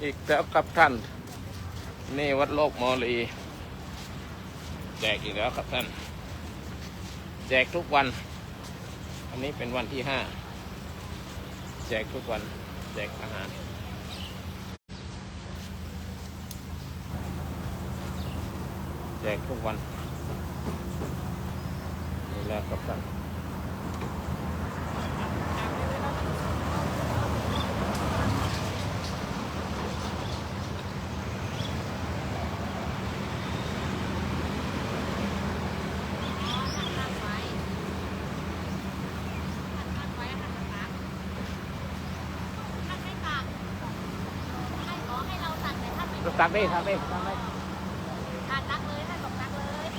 อีกแล้วครับท่านนี่วัดโลกมอลีแจกอีกแล้วครับท่านแจกทุกวันอันนี้เป็นวันที่5แจกทุกวันแจกอาหารแจกทุกวันนี่แล้วครับท่านตักได้ตักได้ตักได้ตักเลยท่านบอกตักเลย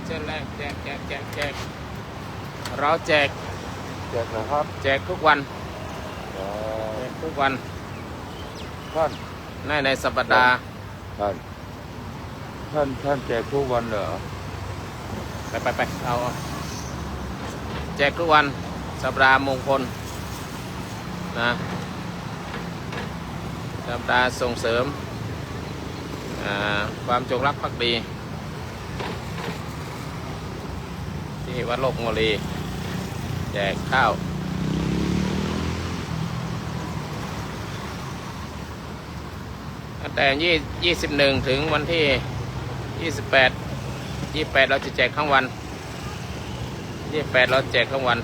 เชิญเลยแจกเราแจกนะครับแจกทุกวันแจกทุกวันท่านในสัปดาห์ท่านแจกทุกวันเหรอไปเอาแจกทุกวันสัปดาห์มงคลนะสัปดาห์ส่งเสริมความจงรักภักดีที่วัดโลกมอลีแจกข้าวตั้งแต่21ถึงวันที่28เราจะแจกทั้งวัน28เราแจกทั้งวัน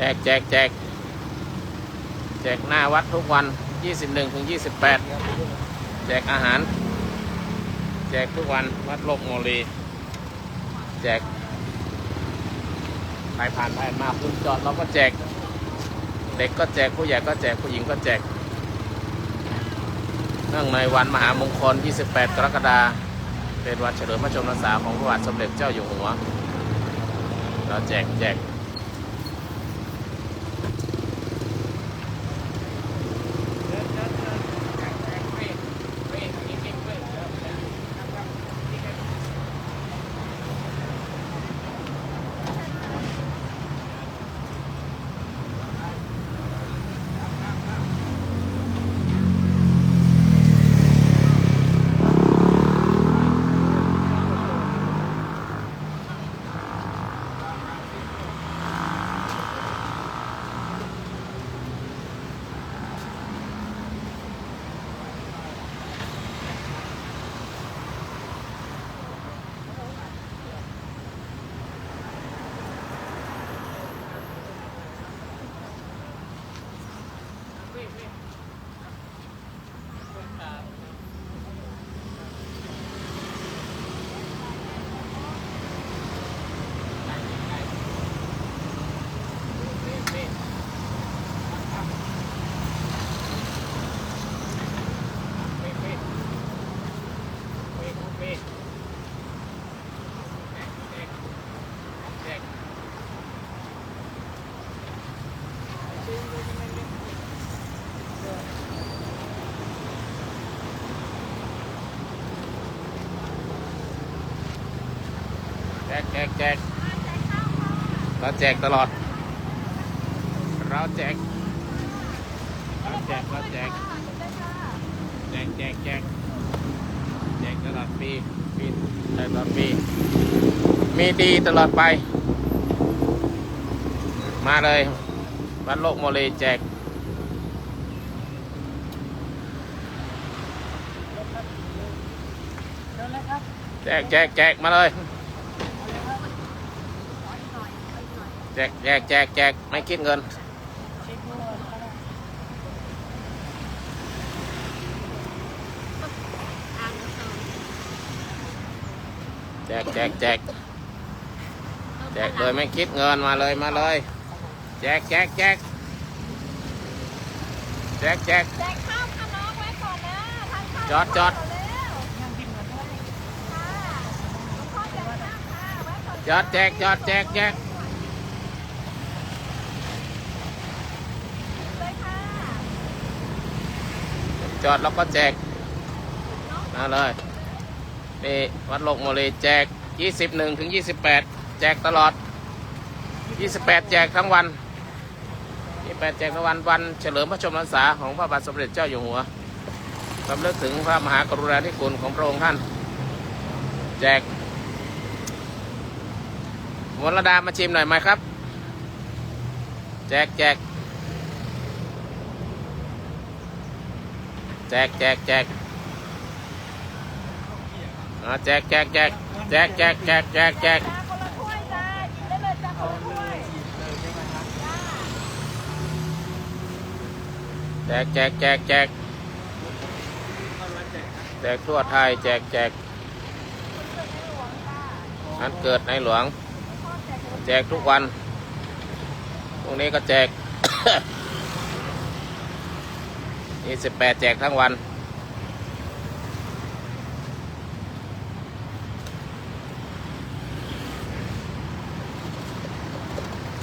แจกหน้าวัดทุกวัน21ถึง28แจกอาหารแจกทุกวันวัดโลกโมลีแจกใครผ่านไปมาคุณจอดเราก็แจกเด็กก็แจกผู้ใหญ่ก็แจกผู้หญิงก็แจกเนื่องในวันมหามงคล28 กรกฎาคมเป็นวันเฉลิมพระชนมพรรษาของพระบาทสมเด็จเจ้าอยู่หัวเราแจก แจกเราแจกตลอดเราแจกแจกตลอดปีแจกตลอดปีมีดีตลอดไปมาเลยวัดโลกโมเลแจกแจกมาเลยแจกไม่คิดเงินแจกโดยไม่คิดเงินมาเลยแจกแจกข้าวค่ะน้องไว้ก่อนนะทานข้าว จอด ค่ะพ่อแจกข้าวค่ะไว้ก่อนแจกเลยค่ะ จอดแล้วก็แจกมาเลยนี่วัดโลกโมเลแจก21 ถึง 28แจกตลอด28แจกทั้งวัน28แจกทั้งวันเฉลิมพระชนมพรรษาของพระบาทสมเด็จเจ้าอยู่หัวรำลึกถึงพระมหากรุณาธิคุณของพระองค์ท่านแจกวรดามาชิมหน่อยไหมครับแจกแจกแจกแจกคนละถ้วยจ้ากินได้เลยจ้าคนละถ้วยแจกทั่วไทยแจกนั้นเกิดในหลวงแจกทุกวันพรุ่งนี้ก็แจก 28แจกทั้งวัน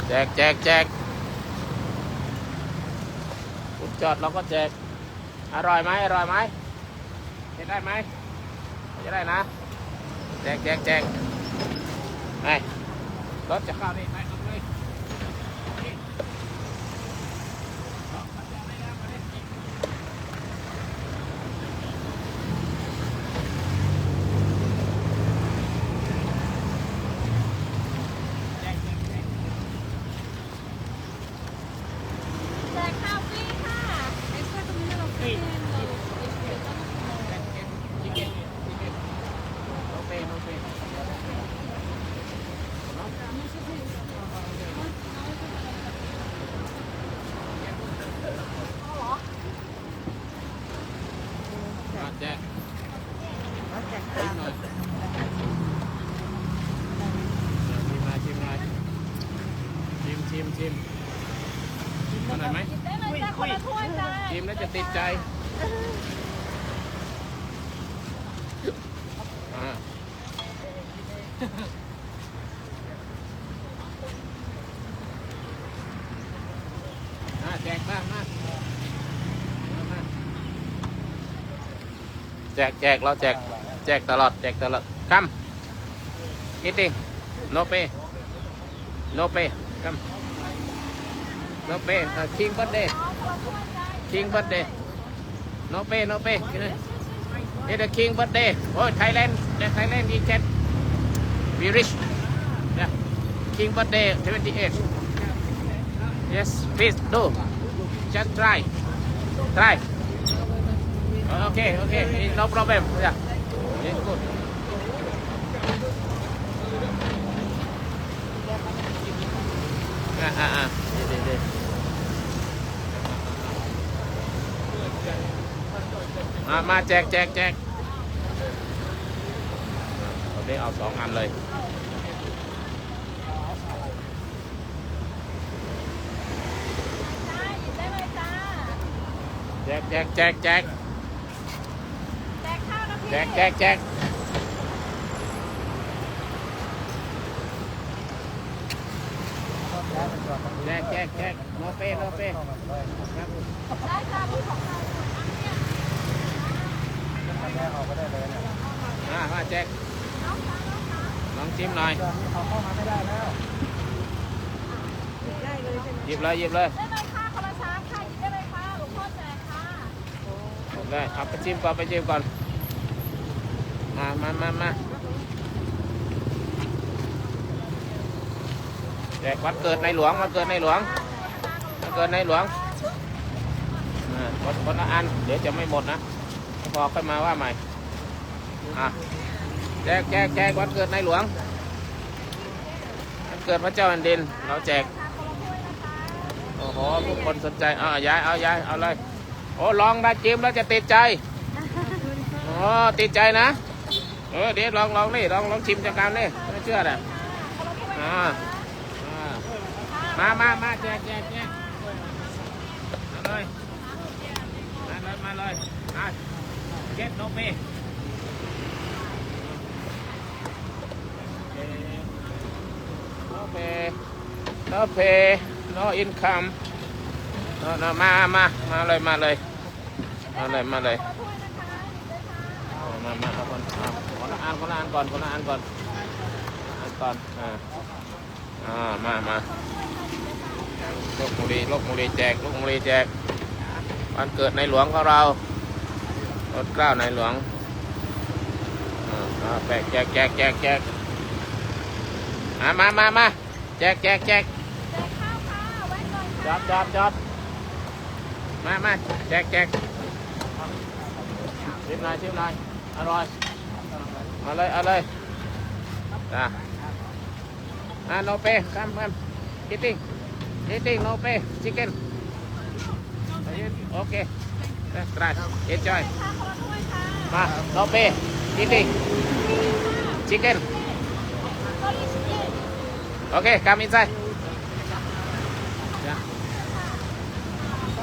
แจกคุณจอดเราก็แจกอร่อยไหมเห็นได้ไหมจะได้นะแจกไปรถจะเข้านี่ไปเอาเลยแจกข้าวฟรีค่ะเอ็กซ์ตร้าตรงนี้เราฟรีแจกชิมหน่อยชิมอร่อยไหม กินได้เลยจ้าคนละถ้วยจ้า ชิมแล้วจะติดใจแจกบ้างมาแจกเราแจกตลอดคำ eating no pay come no pay king birthday no pay it's the king birthday oh Thailand we can be rich yeah king birthday 28 yes please do just try okay no problem yeah it's good ดีมาแจกโอเคเอา2 อันเลยจ้าหยิบได้เลยจ้า แจก แจกข้าวนะพี่ แจกโนเป้ครับ ได้จ้าพี่ของเรา มาแจก น้อง องชิมหน่อย เขาเข้ามาไม่ได้แล้ว ได้เลยใช่ไหม หยิบเลยหยิบเลย ได้เลยค่ะคนละชามค่ะหยิบได้เลยค่ะหลวงพ่อแจกค่ะ หยิบเลยเอาไปชิมก่อนไปชิมก่อนมาแจกวันเกิดในหลวงวันเกิดในหลวงวันเกิดในหลวงคนละอันเดี๋ยวจะไม่หมดนะพอค่อยมาว่าใหม่แจกวันเกิดในหลวงวันเกิดพระเจ้าแผ่นดินเราแจกโอ้โหทุกคนสนใจย้ายเอาเลยโอ้ลองได้จิ้มแล้วจะติดใจโอ้ติดใจนะเดี๋ยวลองนี่ลองชิมจากการนี่ไม่เชื่อนะมาแจกมาเลยเก็ตโนเปno income มาเลยมาเอาคนละอันก่อนมาลกบุรีแจกวันเกิดในหลวงของเรารถเกล้าในหลวงแจกมาแจก แจกข้าวค่ะแวะก่อนค่ะ จอดมาแจกชิมหน่อยอร่อยเอาเลยโนเปคัมeating no pay chicken okay try enjoy ค่ะคนละถ้วยค่ะ มา no pay eating chicken ก็รีบกิน okay come inside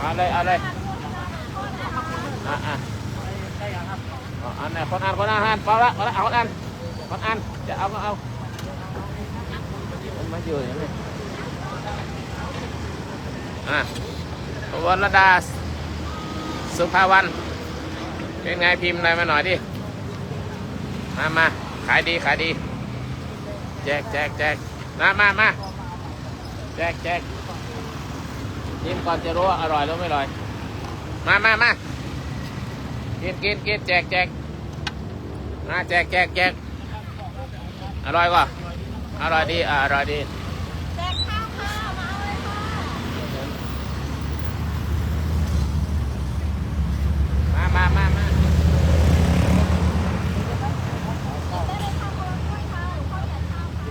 เอาเลยอันไหนคนอ่านพอละเอาคนอ่านจะเอามันมาอยู่อย่างนี้วรดาสุภาวันเป็นไงพิมพ์อะไรมาหน่อยดิมาขายดีแจกมาแจกชิมก่อนจะรู้ว่าอร่อยหรือไม่อร่อยมากินแจกแจกอร่อยกว่าอร่อยดีแจกข้าวค่ะมาเอาเลยค่ะมา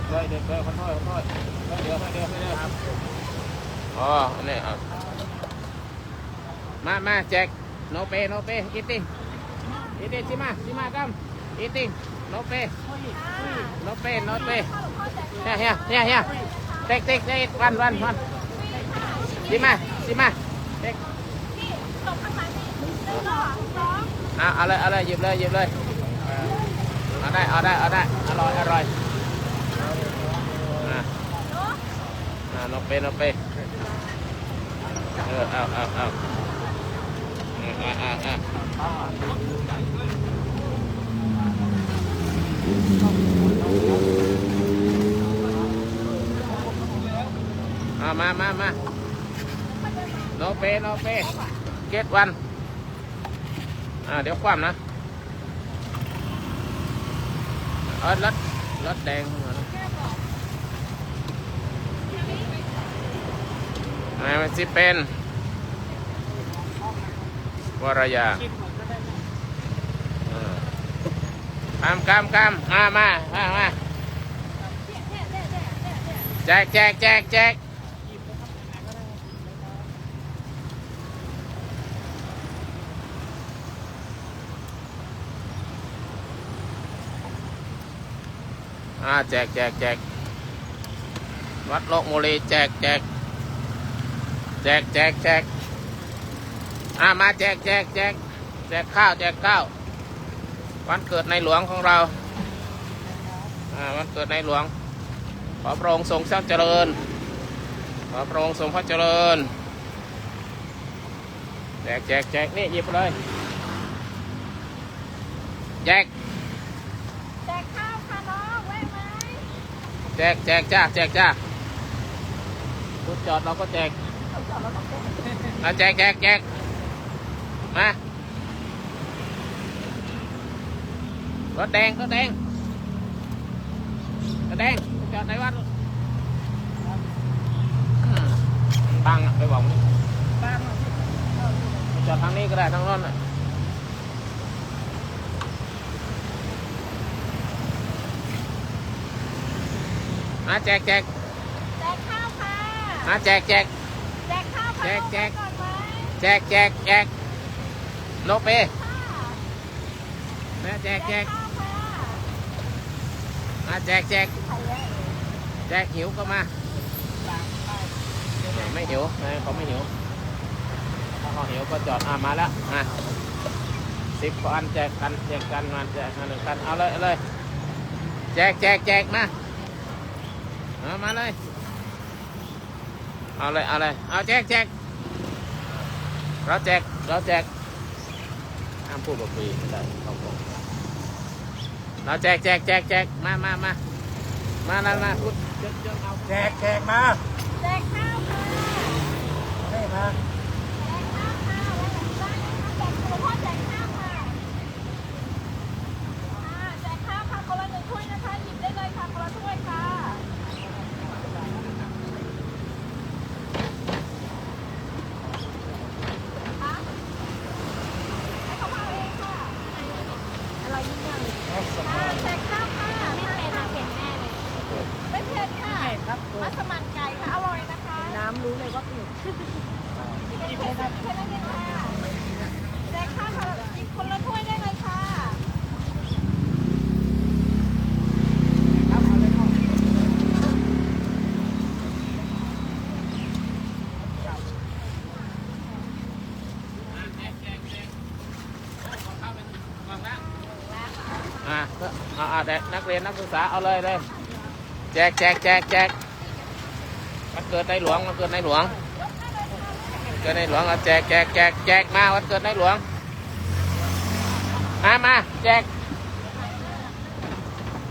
ได้เลยค่ะคนละถ้วยค่ะหลวงพ่อแจกข้าวค่ะ เด็กคนน้อยเดี๋ยวครับอ๋อนี่มาแจกโนเปอีติ้งชิมากัมอีติ้งโนเปเฮียเต็กวันชิมาเต็ก นี่หลบข้างหลังนี่1 2 3 เอาเลยหยิบเลยเอาได้อร่อยโนเปเอามาโนเปเก็ตวันเดี๋ยวคว่ำนะรถแดงมันสิเป็นวรยาคำมาแจกแจกวัดโลกโมลีแจกมาแจกข้าววันเกิดในหลวงของเราวันเกิดในหลวงขอพระองค์ทรงพระเจริญแจกนี่หยิบเลยแจก แจกข้าวค่ะน้องแวะไหม แจกจ้าแจกจ้าคุณจอดเราก็แจกเอาแจกมารถแดงจอดไหนวะบังไปบอกจอดทางนี้ก็ได้ทางโน้นแจกแจกข้าวค่ะแจกแจกข้าวค่ะแจก ก่อนไหมแจกโนเป ค่ะ นะแจก ข้าวค่ะ แจกหิวก็มาไม่หิวเขาไม่หิวถ้าเขาหิวก็จอดมาแล้ว10 คันแจกกันมาแจก1 คันเอาเลยแจกมาเลยเอาเลยเอาแจกเราแจกห้ามพูดแบบฟรีไม่ได้เขาบอกเราแจกมาแล้วมาพูดเอาแจกมา แจกข้าวค่ะ ให้มา แจกข้าวค่ะแล้วแจกข้าวแจกข้าวค่ะแจกข้าวค่ะคนละ1 ถ้วยนะคะหยิบได้เลยค่ะคนละถ้วยค่ะให้เขามาเองค่ะอะไรยิ่งใหญ่แจกข้าวค่ะไม่เผ็ดค่ะมัสมั่นไก่ค่ะอร่อยนะคะน้ำรู้เลยว่าเผ็ดเผ็ดนั่นเองค่ะแจกข้าวค่ะกินคนละถ้วยได้เลยค่ะเด็กนักเรียนนักศึกษาเอาเลยแจกวันเกิดในหลวงเอาแจกมาวันเกิดในหลวง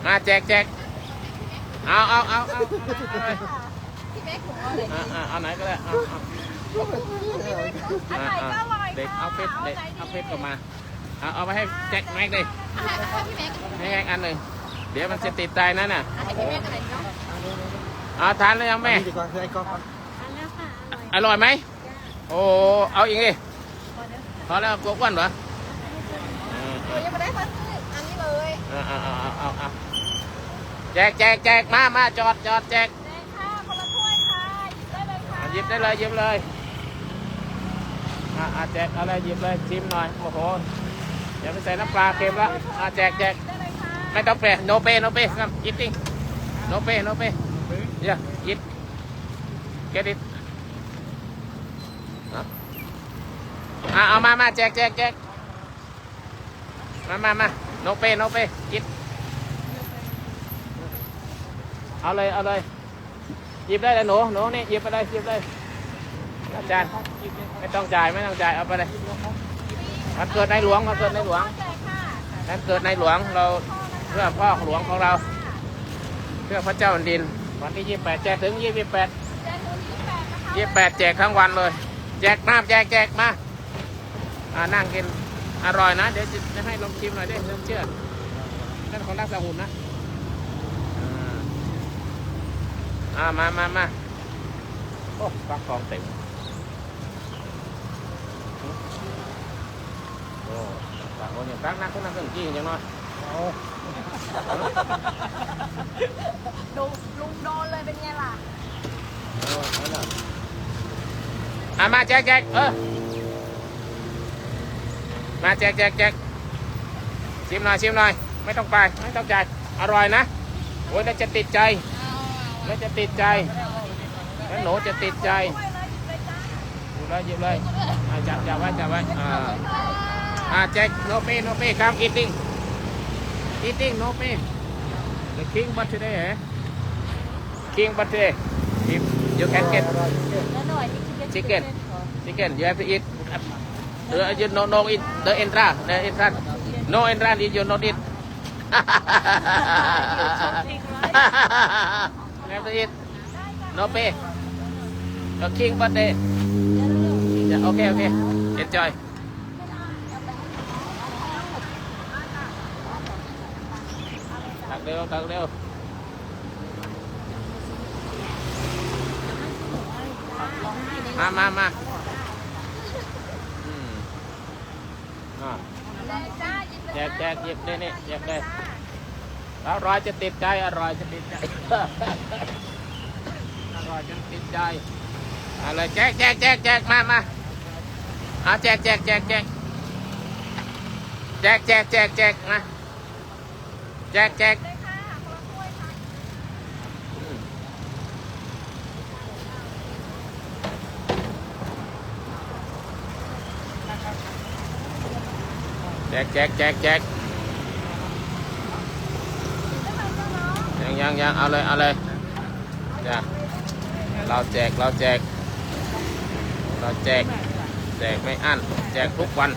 มาแจกเอาพี่แม่ถุงเอาไหนดี เอาไหนก็ได้อันไหนก็อร่อย เด็ก ค่ะ เอาเฟสก็มาเอาไปให้แจ็คแม็กดิ พี่แม่กับ ให้แม็กอันหนึ่งเดี๋ยวมันจะติดใจนั่นน่ะ ให้พี่แม่กับไหนเนาะ เอาทานแล้วยังแม่ ดีกว่าให้ก็ อันแล้วค่ะ อร่อยไหมโอ้เอาอีกดิพอแล้วกลัวอ้วนเหรอ หนูยังไม่ได้มาซื้ออันนี้เลย เอาแจกมาจอดแจก แจกค่ะคนละถ้วยค่ะหยิบได้เลยค่ะ หยิบได้เลยแจกอะไรหยิบเลยชิมหน่อยโอ้โหเดี๋ยวไปใส่น้ำปลาเค็มละแจก ได้เลยค่ะ ไม่ต้องเปย์โนเปครับยิบจริงโนเปเดี๋ยวยิบเกดิตเอามาแจกมาโนเปยิบเอาเลยหยิบได้เลยหนูนี่หยิบไปเลยอาจารย์ไม่ต้องจ่ายเอาไปเลยวันเกิดในหลวง แจกค่ะ วันเกิดในหลวงเราเพื่อพ่อหลวงของเราเพื่อพระเจ้าแผ่นดินวันที่28แจกถึง28 แจกถึง28นะคะ แจกทั้งวันเลยแจกมานั่งกินอร่อยนะเดี๋ยวจะให้ลองชิมหน่อยได้เชื่อนั่นของรักษาหุ่นนะมาโอ้ฟักทองเต็มโอ้อย่างตั้งนักขึ้นจี้อย่างน้อย ลุงโดนเลยเป็นไงล่ะ มาแจกมาแจกชิมหน่อยไม่ต้องจ่ายอร่อยนะโอ้ยแล้วจะติดใจแล้วหนูจะติดใจหยิบเลยจับไว้แจกโนเปครับ eating no pay the king but today if you can get chicken you have to eat you no eat the entrance no entrance you not eat Never eat. No pay. A king birthday. Yeah, okay, okay. Enjoy. Tặng đều. Mà.แจกหยิบได้นี่แจกได้อร่อยจะติดใจอร่อยจนติดใจอะไรแจกมาแจกมาแจกยังเอาเลยจ้ะเราแจกไม่อั้นแจกทุกวัน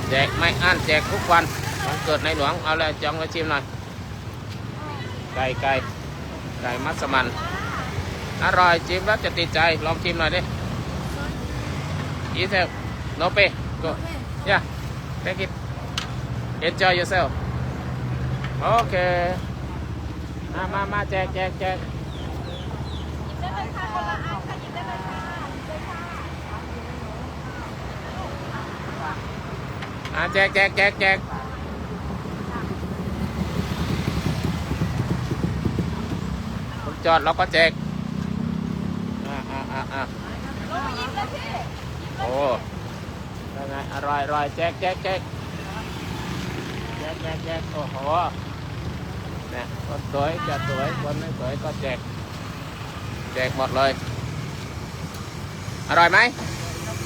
แจกไม่อั้นแจกทุกวันวันเกิดในหลวงเอาเลยจองมาชิมหน่อยไก่มัสมั่นอร่อยชิมแล้วจะติดใจลองชิมหน่อยดิEat it. No pay. Go. Yeah. Take it. Enjoy yourself. Okay. มาแจก หยิบได้เลยค่ะคนละอันค่ะหยิบได้เลยค่ะแจกผมจอดเราก็แจกลงมาหยิบเลยพี่ โอ้ยังไงอร่อยแจกโอ้โหเนี่ยคนสวยจะสวยคนไม่สวยก็แจกหมดเลยอร่อยไหม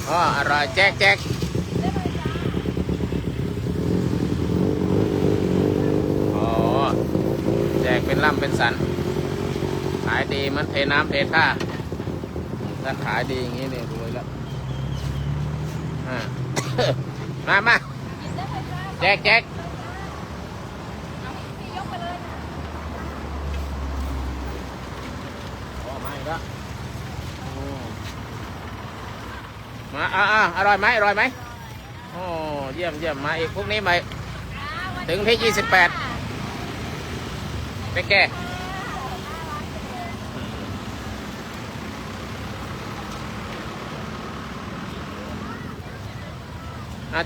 อ๋ออร่อยแจกโอ้แจกเป็นล่ำเป็นสันขายดีมันเทน้ำเทท่าถ้าขายดีอย่างนี้เนี่ยรวยแล้วมาแจกมาอร่อยไหมโอ้เยี่ยมมาอีกพวกนี้มาถึงที่28ไปแก่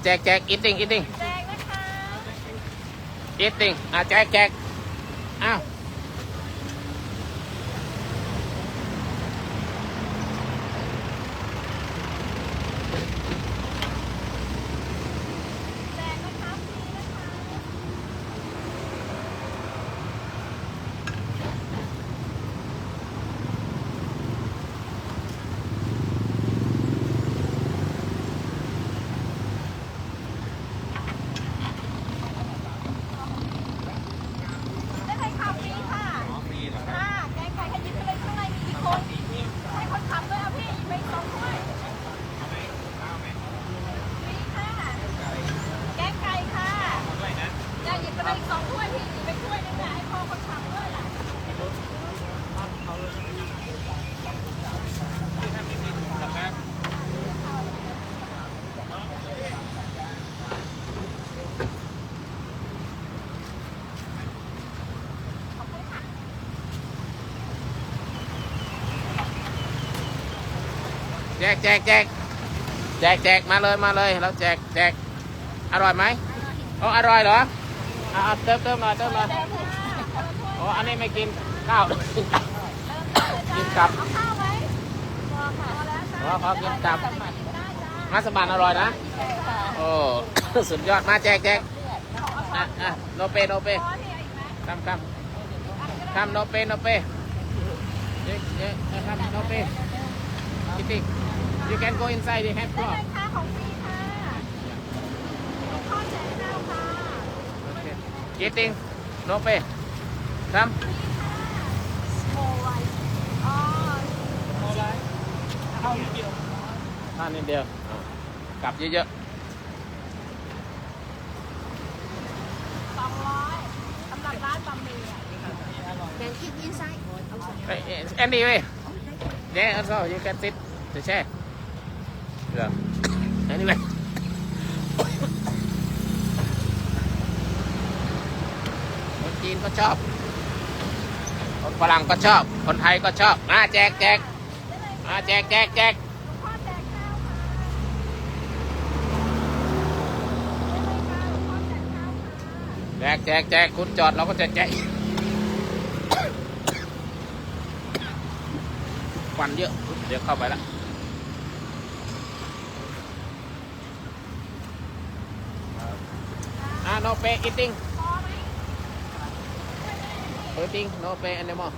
แจก eating แจกนะคะ eating แจกอ้าวแจกมาเลยเราแจกอร่อยไหมอ๋ออร่อยเหรอเติมหน่อยอ๋ออันนี้ไม่กินข้าวกินกับขอกินกับมัสมั่นอร่อยนะโอ้สุดยอดมาแจกโนเปคำโนเปคำโนเปคิดดิ You can go inside the head floor ค่ะของฟรีค่ะข้าวแจกข้าวค่ะ Okay. Eating no pay. Come. small rice ข้าวนิดเดียวกลับเยอะ200 Can keep inside. Anyway, yeah, also you can sit the chair. Yeah. Anyway. คนจีนก็ชอบ คนฝรั่งก็ชอบ คนไทยก็ชอบ มาแจกแจกมาแจกแจกแจกแจกแจกแจกคุณจอดเราก็จะแจกควันเยอะเดี๋ยวเข้าไปละno pay eating eating no pay anymore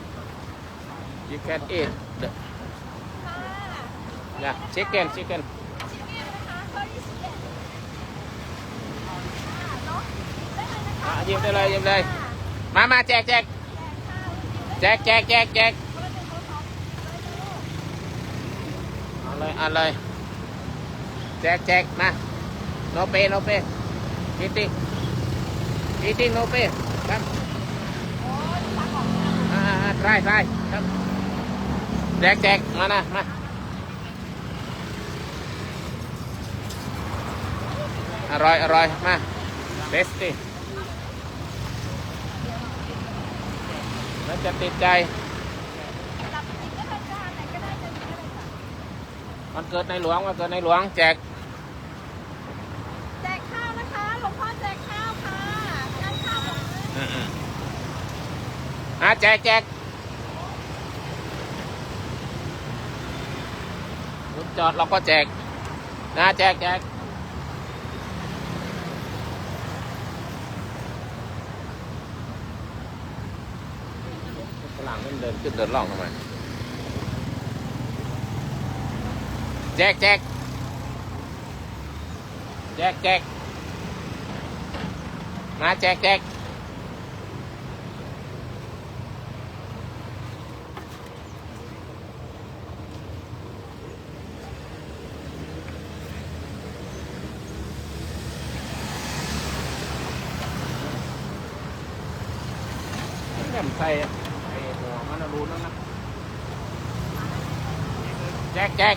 you can eat the yeah chicken ยิ้มได้เลยยิ้มเลยมาแจกแจกเอาเลยแจกมา no pay eating no pay ครับtry ครับแจกมานะมาอร่อยมา tasty แล้วจะติดใจมันเกิดในหลวงแจกข้าวนะคะหลวงพ่อแจกข้าวค่ะงานข้าวแจกรถจอดเราก็แจกนะแจกฝรั่งมันเดินขึ้นเดินล่องทำไมแจกมาแจกแม่ใส่หัวมันรูนั่นนะแจก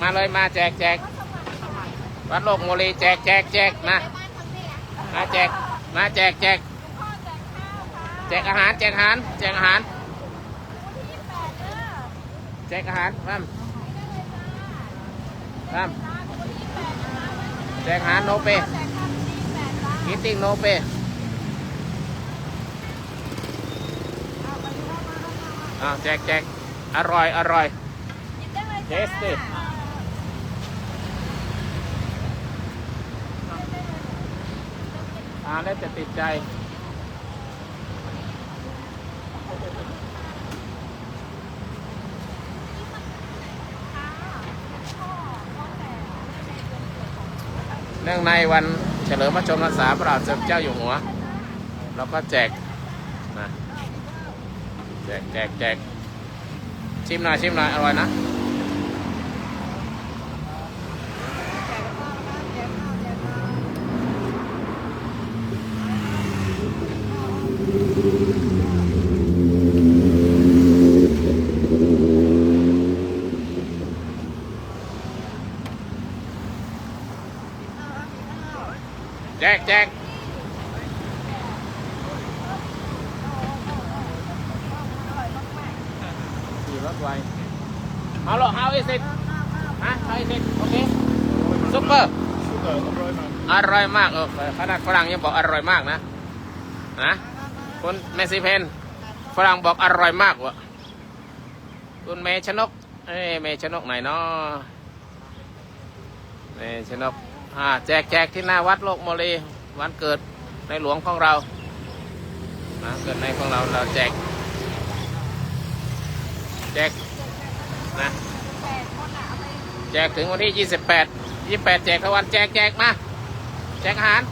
มาเลยมาแจกวัดโลกโมลีแจกมาแจกอาหารแจกอาหารแจกอาหารโนเปอีติ้งโนเปแจกอร่อยเทสตี้แล้วจะติดใจเนื่องในวันเฉลิมพระชนมพรรษาพระบาทสมเด็จเจ้าอยู่หัวเราก็แจกนะแจกชิมหน่อยอร่อยนะแจกขี่รถไวเอาหรอ how is it how is it โอเคซุปเปอร์อร่อยมากขนาดฝรั่งยังบอกอร่อยมากนะคุณเมซิเพนฝรั่งบอกอร่อยมากวะคุณเมชนกเมชนกไหนเนาะเมชนกแจกที่หน้าวัดโลกโมลีวันเกิดในหลวงของเราเกิดในของเราแจกนะแจกถึงวันที่28แจกทุกวันแจกมาแจกอาหาร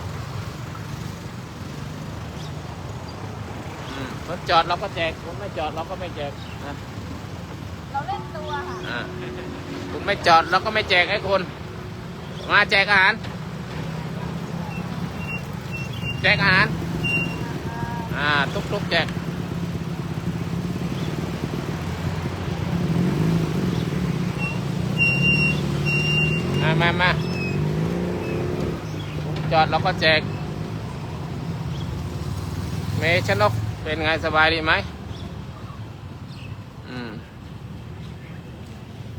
รถจอดเราก็แจกคุณไม่จอดเราก็ไม่แจกนะเราเล่นตัวค่ะคุณไม่จอดเราก็ไม่แจกให้คุณมาแจกอาหารแ จกอาหารทุกแจกมาจอดเราก็แจกเมชนกเป็นไงสบายดีไหม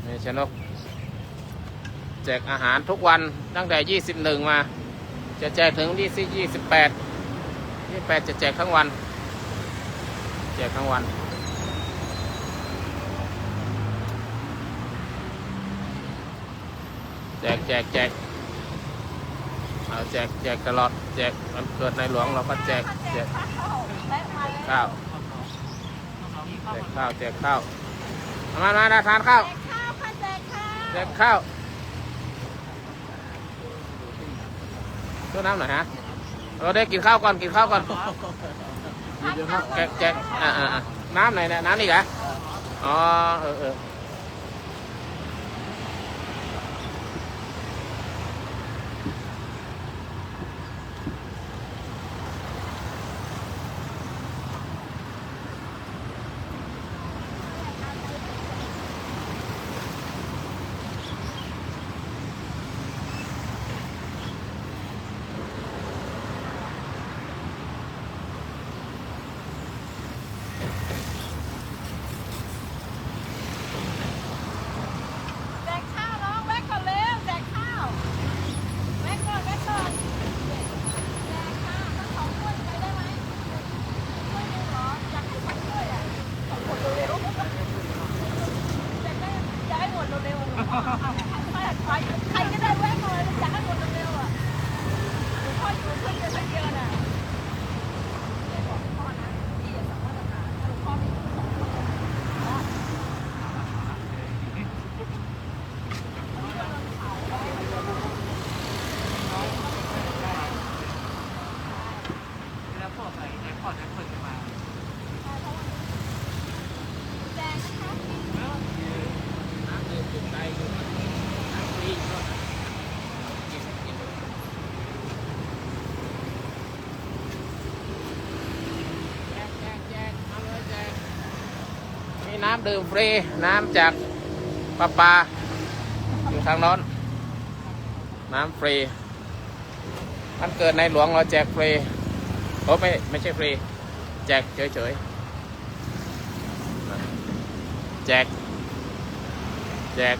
เมชนกแจกอาหารทุกวันตั้งแต่21มาจะแจกถึง28จะแจกทั้งวันแจกทั้งวันแจกแจกตลอดแจกวันเกิดในหลวงเราก็แจกข้าวแจกข้าวมาทานข้าวแจกข้าวช่วยน้ำหน่อยฮะเราได้กินข้าวก่อนแจกน้ำไหนเนี่ยน้ำนี่เหรออ๋อใครก็ได้แวะหน่อยอยากให้หมดเร็วๆอ่ะพ่ออยู่เพื่อนเดียวน่ะพ่อนะพี่อย่าสั่งว่าจะหาพ่อมีแล้วพ่อใส่ไอพอดแอปเปิลมาแดงนะคะ น้ำดื่มจุดใจน้ำฟรีก็แจกเอาเลยแจกมีน้ำดื่มฟรีน้ำจากประปาอยู่ทางโน้นน้ำฟรีวันเกิดในหลวงเราแจกฟรีโอ้ไม่ใช่ฟรีแจกเฉยๆแจก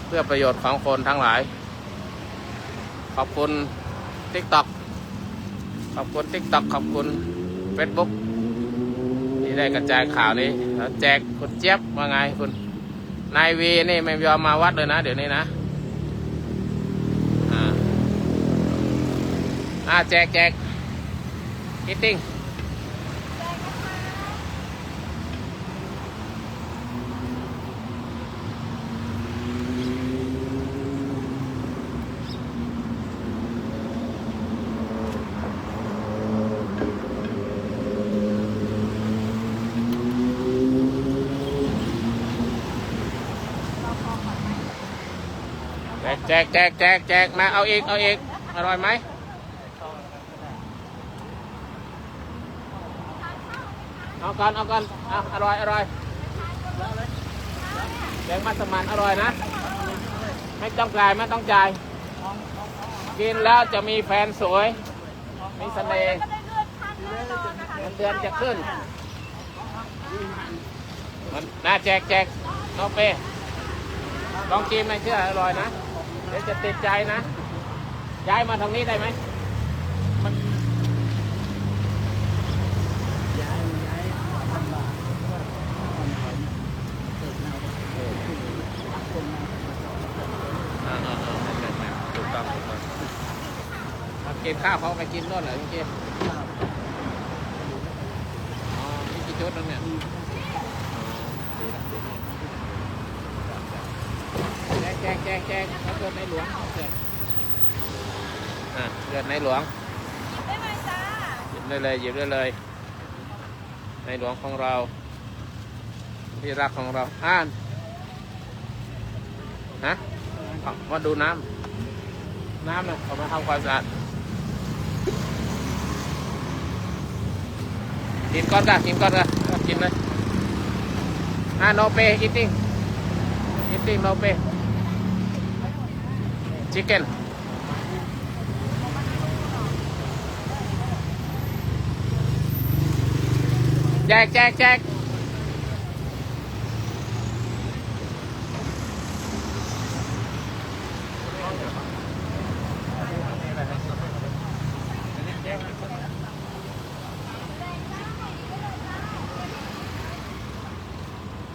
เพื่อประโยชน์ของคนทั้งหลายขอบคุณ TikTok ขอบคุณ Facebook ที่ได้กระจายข่าวนี้แล้วแจกคุณเจี๊ยบว่าไงคุณนายวีนี่ไม่ยอมมาวัดเลยนะเดี๋ยวนี้นะแจกฮิตติ้งแจกมาเอาอีกอร่อยไหมเอากันอร่อยแกงมัสมั่นอร่อยนะไม่ต้องจ่ายกินแล้วจะมีแฟนสวยมีเสน่ห์เงินเดือนจะขึ้นมันน่าแจกน้องเป้ลองชิมหน่อยเชื่ออร่อยนะเดี๋ยวจะติดใจนะย้ายมาทางนี้ได้ไหมมันถูกต้องมากินข้าวเขาไปกินด้วยเหรอจริงอ๋อนี่กี่จุดแล้วเนี่ยแจกเขาเกิดในหลวงเกิดเกิดในหลวงได้ไหมจ้าหยิบได้เลยในหลวงของเราที่รักของเรามาดูน้ำน่ะเอามาทำความสะอาด กินก่อนกันกินก่อนกันกินเลยno pay eating no pay chicken แจก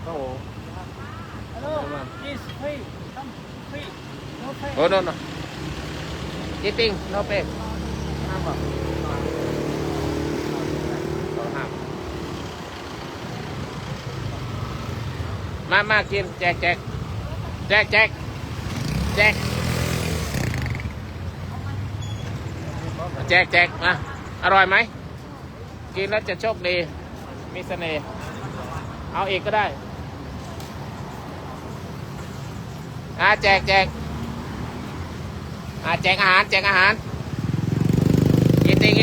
โอ้โห Yes, free. Come, free. No pay. โอ้ no eating no pay ห้ามบอกห้ามมากินแจกมาอร่อยไหมกินแล้วจะโชคดีมีเสน่ห์เอาอีกก็ได้แจกอาหารeating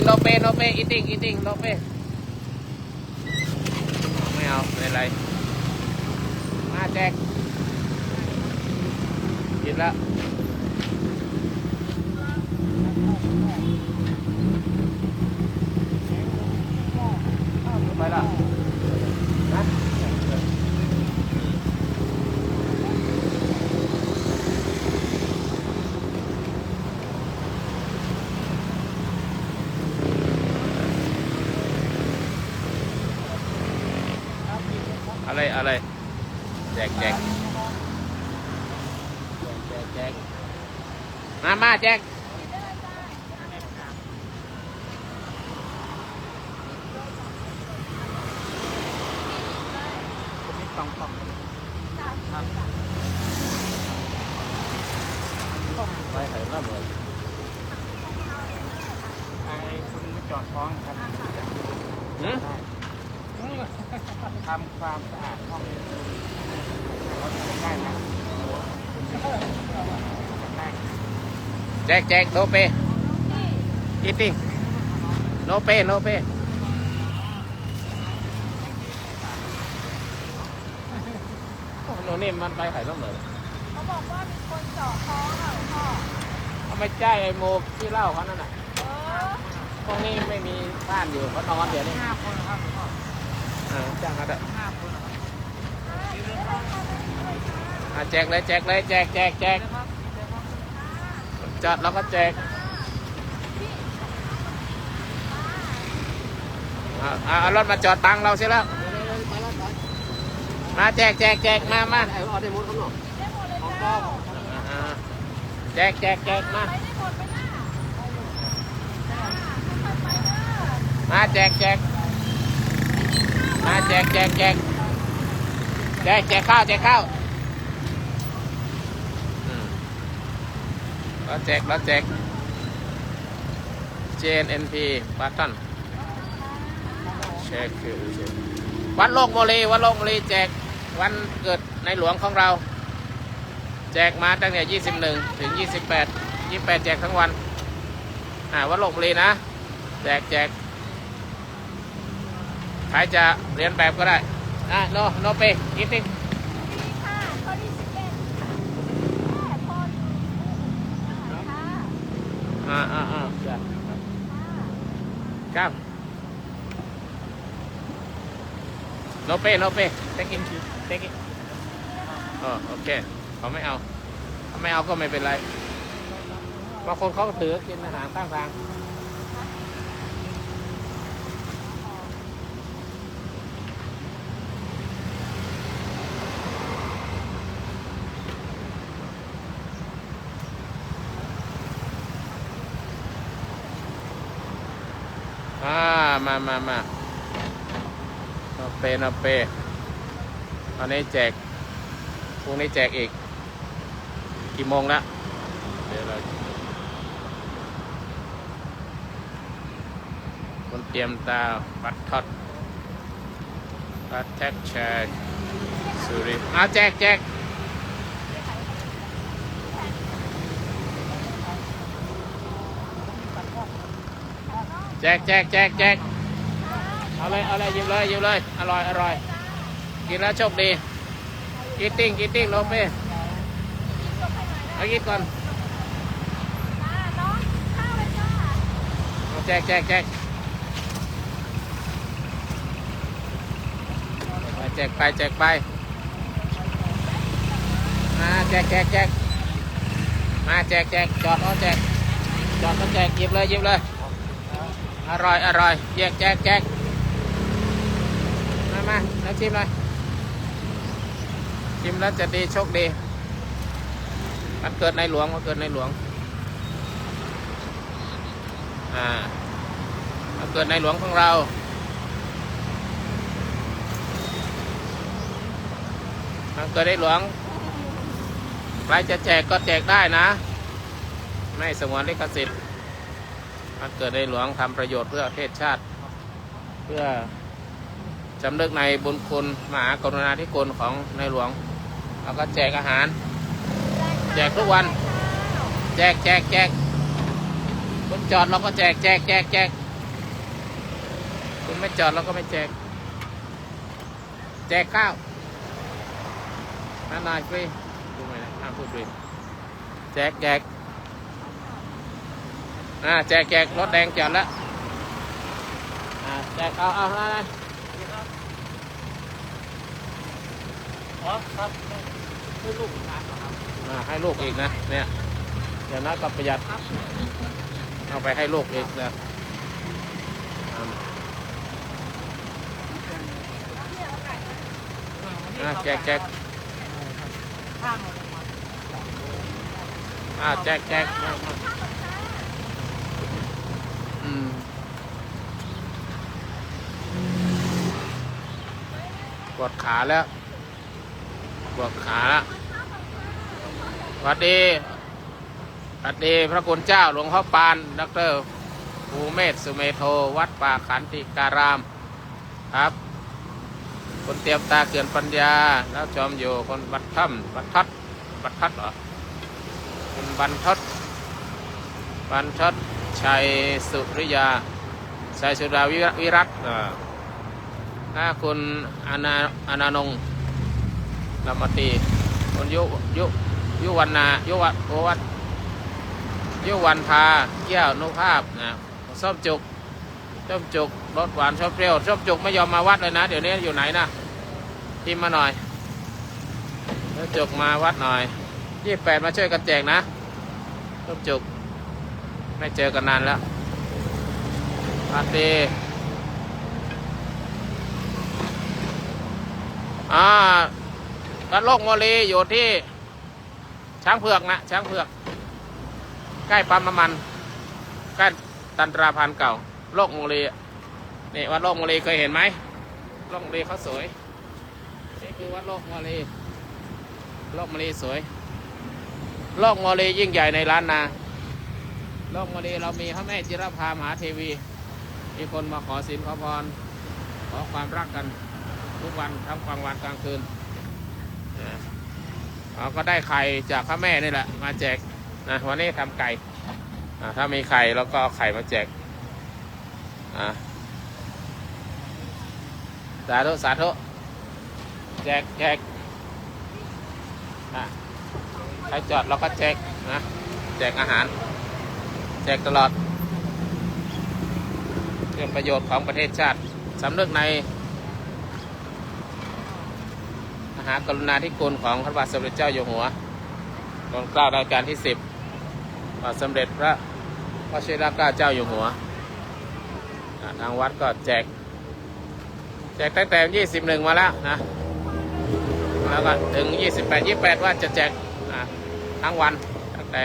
no pay eating no pay ไม่เอาไม่เป็นไรมาแจกกินแล้วไปละนะอะไรแจกมาแจกไปไหนล่ะเบอร์ ไอ้คุณมาจอดฟ้องครับทำความสะอาดห้องได้ไหมแจก no pay eating no payโน่นี่มันไปไข่ต้มเหรอ เขาบอกว่ามีคนเจาะท้องอ่ะหลวงพ่อ เขาไม่ใช่ไอ้โมที่เล่าเขานั่นน่ะ เออ พวกนี้ไม่มีบ้านอยู่เขานอนเดี๋ยวนี้ 5 คนครับ จ้างเขาได้ 5 คนครับ แจกเลยจอดแล้วก็แจกเอารถมาจอดตังเราเสียแล้วมาแจกมา ไอ้ออได้หมดครับเนาะ ได้หมดเลยเจ้า แจกมา ไปได้หมดไปหน้าไปหน้า มาแจกข้าวแล้วแจก JNP บัตตันเช็คคือวันโลกโมลีแจกวันเกิดในหลวงของเราแจกมาตั้งแต่21ถึง28แจกทั้งวันวันโลกโมลีนะแจกใครจะเรียนแบบก็ได้no pay eating ดีค่ะเขาดีสิเก่งแม่พออยู่ค่ะ จ้ะครับ no pay take it โอเคเขาไม่เอาก็ไม่เป็นไรบางคนเขาก็ถือกินอาหารข้างทางมาเอาเปตอนนี้แจกพรุ่งนี้แจกอีกกี่โมงแล้วเดี๋ยวเราคนเตรียมตาบัตรทอดบัตรแท็กแชร์สุริแจกแจก เอาเลยหยิบเลยอร่อยกินแล้วโชคดีกินติ้งลงไปเอากินก่อน น้องข้าวเลยจ้า เอาแจกไปมาแจกมาแจกจอดเอาแจกหยิบเลยอร่อยแจกมาแล้วชิมเลยชิมแล้วจะดีโชคดีมันเกิดในหลวงมันเกิดในหลวงมันเกิดในหลวงของเรามันเกิดในหลวงใครจะแจกก็แจกได้นะไม่สงวนลิขสิทธิ์มันเกิดในหลวงทำประโยชน์เพื่อประเทศชาติเพื่อจำลึกในบุญคุณมหากรุณาธิคุณของในหลวงแล้วก็แจกอาหารแจกทุกวันแจกคุณจอดเราก็แจกคุณไม่จอดเราก็ไม่แจกข้าวนั่นนายฟรีดูไหมนะห้ามพูดฟรีแจกแจกรถแดงจอดแล้วแจกเอาอะไรครับให้ลูกทานครับ ให้ลูกอีกนะเนี่ยเดี๋ยวนะก็ประหยัดเอาไปให้ลูกอีกนะแจกข้างแจกปวดขาแล้วสวัสดีพระคุณเจ้าหลวงพ่อปานดร.ภูเมศสุเมโทวัดป่าขันติการามครับคนเตรียมตาเกินปัญญาแล้วชมอยู่คนบัดทัดเหรอคุณบรรทัดชัยสุริยาชัยสุดาวิรัตถ้าคุณอนานงลำมตีคุณยุวันนายุวันพาแก้วนุภาพนะส้มจุกรสหวานชอบเปรี้ยวส้มจุกไม่ยอมมาวัดเลยนะเดี๋ยวนี้อยู่ไหนนะพิมพ์มาหน่อยส้มจุกมาวัดหน่อย28มาช่วยกันแจกนะส้มจุกไม่เจอกันนานแล้วสวัสดีวัดโลกโมลีอยู่ที่ช้างเผือกใกล้ปั๊มน้ำมันใกล้ตันตราพันเก่าโลกโมลีนี่วัดโลกโมลีเคยเห็นไหมโลกโมลีเขาสวยนี่คือวัดโลกโมลีสวยโลกโมลียิ่งใหญ่ในล้านนาโลกโมลีเรามีพระแม่จิรภามหาเทวีมีคนมาขอศีลขอพรขอความรักกันทุกวันทั้งกลางวันกลางคืนเราก็ได้ไข่จากพระแม่นี่แหละมาแจกนะวันนี้ทำไก่ถ้ามีไข่เราก็เอาไข่มาแจกสาธุแจกใครจอดเราก็แจกนะแจกอาหารแจกตลอดเพื่อประโยชน์ของประเทศชาติสำนึกในมหากรุณาธิคุณของพระบาทสมเด็จเจ้าอยู่หัวรองเกล้ารัชกาลที่10บาทสมเด็จพระวชิรเกล้าเจ้าอยู่หัวทางวัดก็แจกตั้งแต่21มาแล้วนะแล้วก็ถึง28ว่าจะแจกทั้งวันตั้งแต่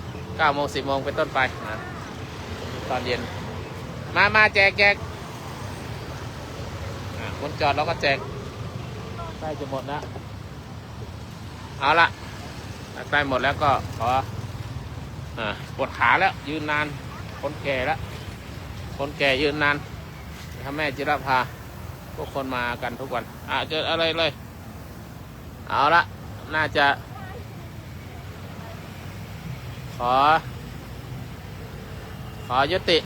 9 โมง 10 โมงเป็นต้นไปนะตอนเย็นมาแจกคนจอดเราก็แจกใกล้จะหมดแล้วเอาละใกล้หมดแล้วก็ขอปวดขาแล้วยืนนานคนแก่ยืนนานพระแม่จิรภาพวกคนมากันทุกวันเจออะไรเลยเอาละน่าจะขอยุติ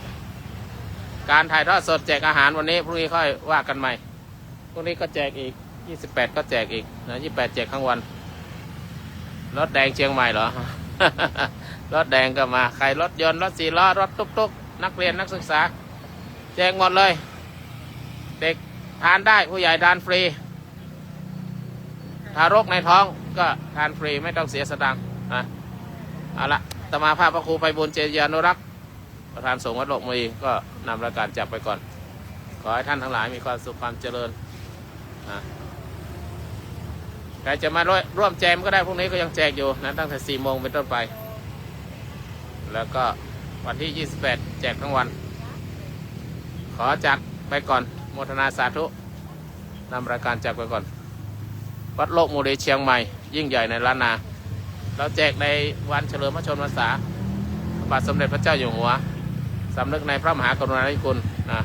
การถ่ายทอดสดแจกอาหารวันนี้พรุ่งนี้ค่อยว่ากันใหม่พรุ่งนี้ก็แจกอีก28ก็แจกอีกนะ28แจกทั้งวันรถแดงเชียงใหม่เหรอ รถแดงก็มาใครรถยนต์รถสี่ล้อรถตุ๊กๆนักเรียนนักศึกษาแจกหมดเลย เด็กทานได้ผู้ใหญ่ทานฟรีทารกในท้องก็ทานฟรีไม่ต้องเสียสตางค์นะเอาละอาตมาภาพพระครูไพบูลย์เจริญานุรักษ์ประธานสงฆ์วัดโลกมรีก็นำรายการจับไปก่อน ขอให้ท่านทั้งหลายมีความสุขความเจริญนะใครจะมาร่วมแจมก็ได้พรุ่งนี้ก็ยังแจกอยู่นะตั้งแต่4 โมงเป็นต้นไป แล้วก็วันที่28แจกทั้งวัน ขอจัดไปก่อนโมทนาสาธุนำรายการจัดไปก่อนวัดโลกโมเดลเชียงใหม่ยิ่งใหญ่ในล้านนาเราแจกในวันเฉลิมพระชนมพรรษาพระบาทสมเด็จพระเจ้าอยู่หัวสำนึกในพระมหากรุณาธิคุณนะ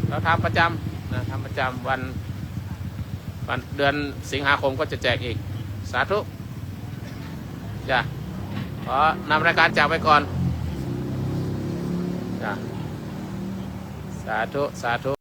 เราทำประจำนะทำประจำวันเดือนสิงหาคมก็จะแจกอีกสาธุจ้ะขอนำรายการจากไปก่อนจ้ะสาธุสาธุ